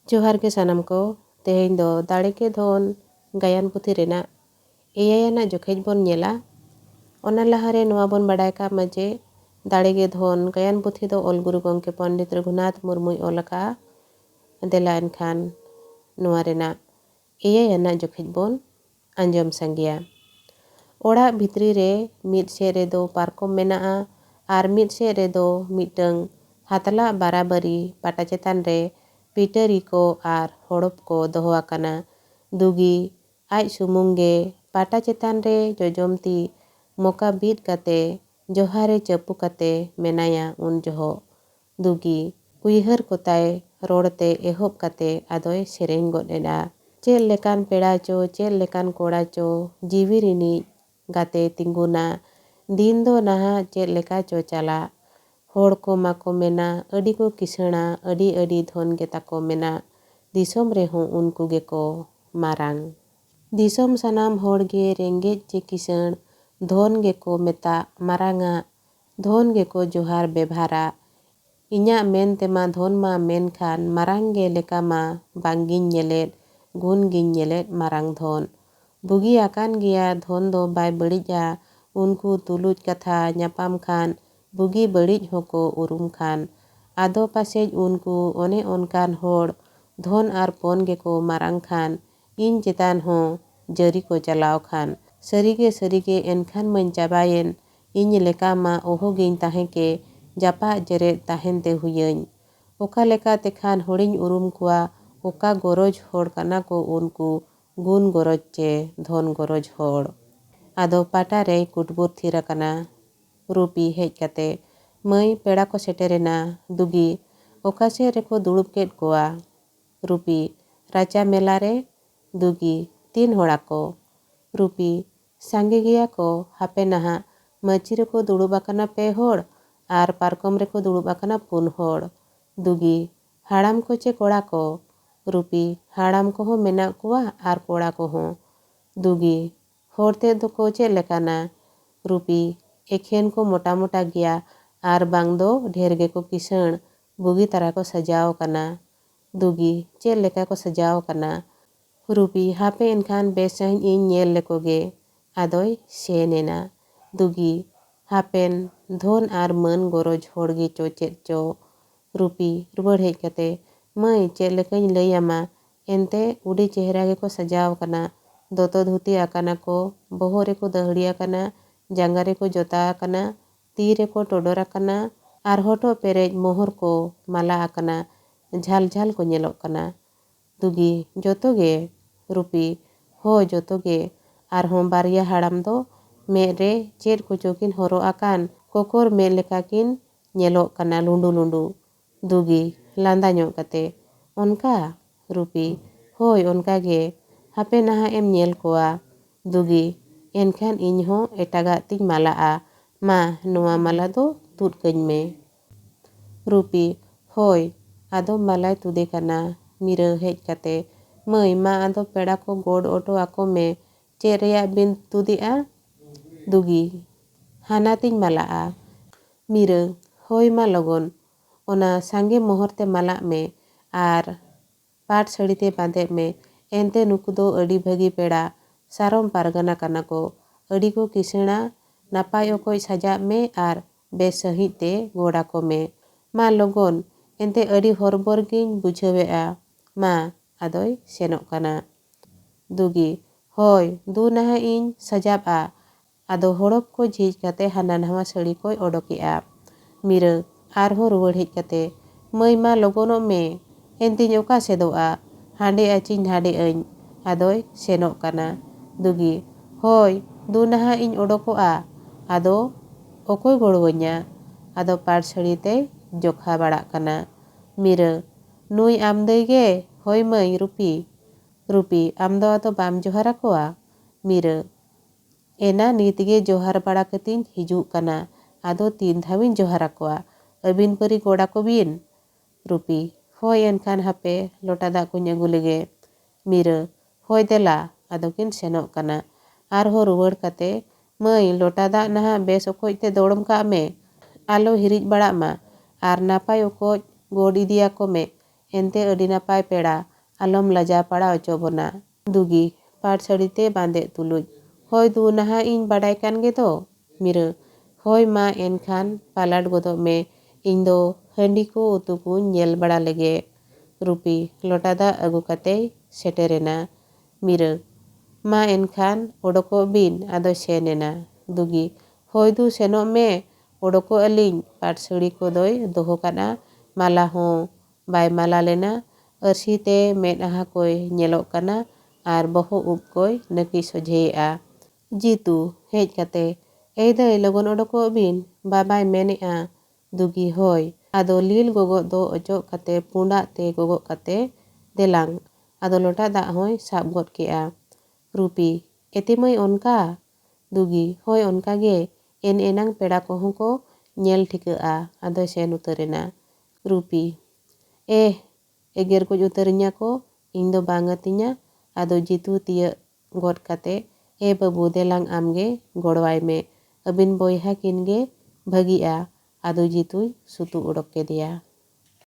जोहार के सानाम को तेहेñ दो दाड़े के धन गायान पुथि रेनाग एयायाना जोखेज बोन नेला। ओना लाहारे नोआ बोन बाडाय काग मा जे दाड़े के धन गायान पुथि दो ऑल गुरु गंके पंडित रघुनाथ मुर्मुय ऑल अकागआ। देला एनखान नोआ रेनाग एयायाना जोखेज बोन आंजम सांगेया। ओड़ाग भितरी रे मिद सेद रेदो पारकम मेनागा आर मिद सेद रेदो मिदटांग हातला बाराबारी पाटा चेतान रे पिटारी को आर हड़प को दोहो आकाना। दुगी आज सुमुंग गे पाटा चेतान रे जोजमती मोका बीत काते जोहारे चपू काते मेनाया उन जोहो। दुगी उयहर कोताय रोड़ते एहोब काते आदोय सेरेñ गोद एदा। चेद लेकान पेड़ा चो चेद लेकान कोड़ा चो जीवी रिनिज गाते तिंगुना दिन दो नाहा चेद लेका चो चाला। होड़ को माको मेना अडी को किसणा अडी अडी धन गे ताको मेना दिसोम रेहों उनको गे को मारांग। दिसोम सानाम होड़ गे रेंगेज चे किसण धन गे को मेता मारांगा धन गे को जोहार बेभारा। इन्या मेन तेमा धन मा मेन खान मारांग गे लेका मा बांगिन नेलेद गुन गिन नेलेद मारांग धन। बुगी आकान गिया धन दो बाय बड़िजा उनको तुलुज कथा न्यापाम खान बुगी बड़िज होको उरुम खान। आदो पासेज उनको ओने ओनकान होड़ धन आर पन गे को मारांग खान इन चेतान हो जरी को चलाव खान। सरीगे एनखान मन चाबायेन इन लेका मा ओहो गिन ताहे के जापा जरेद ताहेन ते हुयेñ। ओका लेका तेखान होड़िñ उरुम कुआ ओका गरज होड़ काना को उनको गुन गरज चे धन गरज होड़। आदो पाटा रे कुटबुर थिर आकाना। रुपी हेज काते मई पेड़ा को सेटेरेना। दुगी ओका से रेको दुड़ुब केद कोआ। रुपी राचा मेला रे। दुगी तीन होड़ा को। रुपी सांगे गिया को हापे नाहा मची रेको दुड़ुब आकाना पे होड़ आर पारकम रेको दुड़ुब आकाना पुन होड़। दुगी हाड़ाम को चे कोड़ा को। रुपी हाड़ाम को हो मेना कुआ आर कोड़ा को हो। दुगी होड़ते दो को चे लेकाना। रुपी एखेन को मोटा मोटा गिया आर बांग दो ढेर गे को किसण बुगी तारा को सजाव काना। दुगी चेद लेका को सजाव काना। रुपी हापे एनखान बेस साहिñ इन नेल लेको गे आदोय सेन एना। दुगी हापेन धन आर मन गरज होड़ गे चो चेद चो। रुपी रुवाड़ हेज काते मई चेद लेकाñ लई आमा एनते उडी चेहरा गे को सजाव काना। दोतो धुती आकाना को बोहो रेको दहड़ी आकाना जांगा रेको जोता आकाना ती रेको टोडर आकाना आर होटो पेरेज मोहर को माला आकाना झाल झाल को नेलोग काना। दुगी जोतो गे। रुपी हो जोतो गे आर हों बारिया हाड़ाम दो मेद रे चेद को चोकिन हरो आकान कोकोर मेद लेका किन नेलोग काना लुंडू लुंडू। दुगी लांदा ᱧᱚᱜ काते ओनका। रुपी होय ओनका गे हापे नाहा एम नेल कोआ। दुगी एनखान इñ हो एटागा तिñ मालाआ मा नोआ माला दो तुद काñ मे। रुपी होय आदो मालाय तुदे काना। मिरा हेज काते मई मा आदो पेड़ा को गोड़ ओटो आको मे चेद रेयाग बिन तुदिआ। दुगी हाना तिñ मालाआ। मिरा होय मा लगन ओना सांगे मोहर ते मालाग मे आर पाट साड़ी ते बांधेग मे एनते नुकु दो अडी भागी पेड़ा सारम पारगाना काना को अडी को किसणा नापाय ओकoj साजाब मे आर बेस सहिñ ते गोड़ आको मे। मा लगन एनते अडी हरबर गिñ बुझावेआ मा आदोय सेनोग काना। दुगी होय दु नाहा इñ साजाबआ आदो हड़प को झिज काते हाना नावा साड़ी कोय ओडोकेआ। मिरा आरहो रुवाड़ हेज काते मई मा लगनोग मे एनतिñ ओका सेदोआ हांडे आचिñ हांडे आñ आदोय सेनोग काना। दुगी होय दु नाहा इñ ओडोकोआ आदो ओकoj गड़ोआñा। आदो पाट साड़ी ते जोखा बाड़ाग काना। मिरा नुई आमदई गे होय मई रुपी। रुपी आमदो आदो बाम जोहार आकोआ। मिरा एना नित गे जोहार बाड़ा कतिñ हिजुग काना आदो तीन धाविñ जोहार आकोआ अबिन परी गोड़ आको बिन। रुपी होय एनखान हापे लोटा दाग कुñ आगु लेगे। मिरा होय देला आदो किन सेनोग काना। आरहो रुवाड़ काते मई लोटा दाग नाहा बेस ओकoj ते दोड़म काग मे आलो हिरिज बाड़ाग मा आर नापाय ओकoj गोड़ इदी आको मे ᱮᱱᱛᱮ ᱟᱹᱰᱤ ᱱᱟᱯᱟᱭ ᱯᱮᱲᱟ, ᱟᱞᱚᱢ ᱞᱟᱡᱟᱣ ᱯᱟᱲᱟ ᱚᱪᱚ ᱵᱚᱱᱟ᱾ ᱫᱩᱜᱤ ᱯᱟᱴ ᱥᱟᱹᱲᱤᱛᱮ ᱵᱟᱸᱫᱮᱜ ᱛᱩᱞᱩᱡ, ᱦᱳᱭ ᱫᱩ ᱱᱟᱦᱟᱜ ᱤᱧ ᱵᱟᱰᱟᱭ ᱠᱟᱱ ᱜᱮᱫᱚ᱾ ᱢᱤᱨᱟᱹ, ᱦᱳᱭ ᱢᱟ ᱮᱱᱠᱷᱟᱱ ᱯᱟᱞᱟᱴ ᱜᱚᱫᱚᱜ ᱢᱮ, ᱤᱧ ᱫᱚ ᱦᱟᱺᱰᱤ ᱠᱚ ᱩᱛᱩ ᱠᱚᱧ ᱧᱮᱞ ᱵᱟᱲᱟ ᱞᱮᱜᱮ᱾ ᱨᱩᱯᱤ ᱞᱚᱴᱟ ᱫᱟᱜ ᱟᱹᱜᱩ ᱠᱟᱛᱮᱭ ᱥᱮᱴᱮᱨᱮᱱᱟ᱾ ᱢᱤᱨᱟᱹ, ᱢᱟ ᱮᱱᱠᱷᱟᱱ ᱚᱰᱳᱠᱚᱜ ᱵᱤᱱ, ᱟᱫᱚᱭ ᱥᱮᱱ ᱮᱱᱟ᱾ ᱫᱩᱜᱤ, ᱦᱳᱭ ᱫᱩ ᱥᱮᱱᱚᱜ ᱢᱮ, ᱚᱰᱳᱠᱚᱜ ᱟᱹᱞᱤᱧ᱾ ᱯᱟᱴ ᱥᱟᱹᱲᱤ ᱠᱚᱫᱚᱭ ᱫᱚᱦᱚ ᱠᱟᱫᱼᱟ, ᱢᱟᱞᱟ ᱦᱚᱸ ᱵᱟᱭ ᱢᱟᱞᱟ ᱞᱮᱱᱟ, ᱟᱹᱨᱥᱤᱛᱮ ᱢᱮᱫᱦᱟ ᱠᱚᱭ ᱧᱮᱞᱚᱜ ᱠᱟᱱᱟ ᱟᱨ ᱵᱚᱦᱚᱜ ᱩᱵ ᱠᱚᱭ ᱱᱟᱹᱠᱤ ᱥᱚᱡᱷᱮᱭᱮᱜᱼᱟ᱾ ᱡᱤᱛᱩ ᱦᱮᱡ ᱠᱟᱛᱮ, ᱮᱭ ᱫᱟᱹᱭ ᱞᱚᱜᱚᱱ ᱚᱰᱳᱠᱚᱜ ᱵᱤᱱ, ᱵᱟᱵᱟᱭ ᱢᱮᱱᱮᱜᱼᱟ᱾ ᱫᱩᱜᱤ, ᱦᱳᱭ᱾ ᱟᱫᱚ ᱞᱤᱞ ᱜᱚᱜᱚᱜ ᱫᱚ ᱚᱪᱚᱜ ᱠᱟᱛᱮ ᱯᱩᱸᱰᱟᱜ ᱛᱮ ᱜᱚᱜᱚᱜ ᱠᱟᱛᱮ, ᱫᱮᱞᱟᱝ, ᱟᱫᱚ ᱞᱚᱴᱟ ᱫᱟᱜ ᱦᱚᱸᱭ ᱥᱟᱵ ᱜᱚᱫ ᱠᱮᱜᱼᱟ᱾ ᱨᱩᱯᱤ, ᱮᱛᱮ ᱢᱟᱹᱭ ᱚᱱᱠᱟ? ᱫᱩᱜᱤ, ᱦᱳᱭ ᱚᱱᱠᱟᱜᱮ, ᱮᱱ ᱯᱮᱲᱟ ᱠᱚᱦᱚᱸ ᱠᱚ ᱧᱮᱞ ᱴᱷᱤᱠᱟᱹᱜᱼᱟ, ᱟᱫᱚᱭ ᱥᱮᱱ ᱩᱛᱟᱹᱨᱮᱱᱟ᱾ ᱨᱩᱯᱤ, ᱮᱜᱮᱨ ᱜᱚᱡ ᱩᱛᱟᱹᱨᱤᱧᱟ ᱠᱚ, ᱤᱧ ᱫᱚ ᱵᱟᱝ ᱟᱹᱛᱤᱧᱟ᱾ ᱟᱫᱚ ᱡᱤᱛᱩ ᱛᱤᱭᱟᱹᱜ ᱜᱚᱫ ᱠᱟᱛᱮ, ᱵᱟᱹᱵᱩ ᱫᱮᱞᱟᱝ ᱟᱢᱜᱮ ᱜᱚᱲᱚᱣᱟᱭ ᱢᱮ, ᱟᱹᱵᱤᱱ ᱵᱚᱭᱦᱟ ᱠᱤᱱ ᱜᱮ ᱵᱷᱟᱹᱜᱤᱜᱼᱟ᱾ ᱟᱫᱚ ᱡᱤᱛᱩᱭ ᱥᱩᱛᱩᱜ ᱚᱰᱳᱠ ᱠᱮᱫᱮᱭᱟ᱾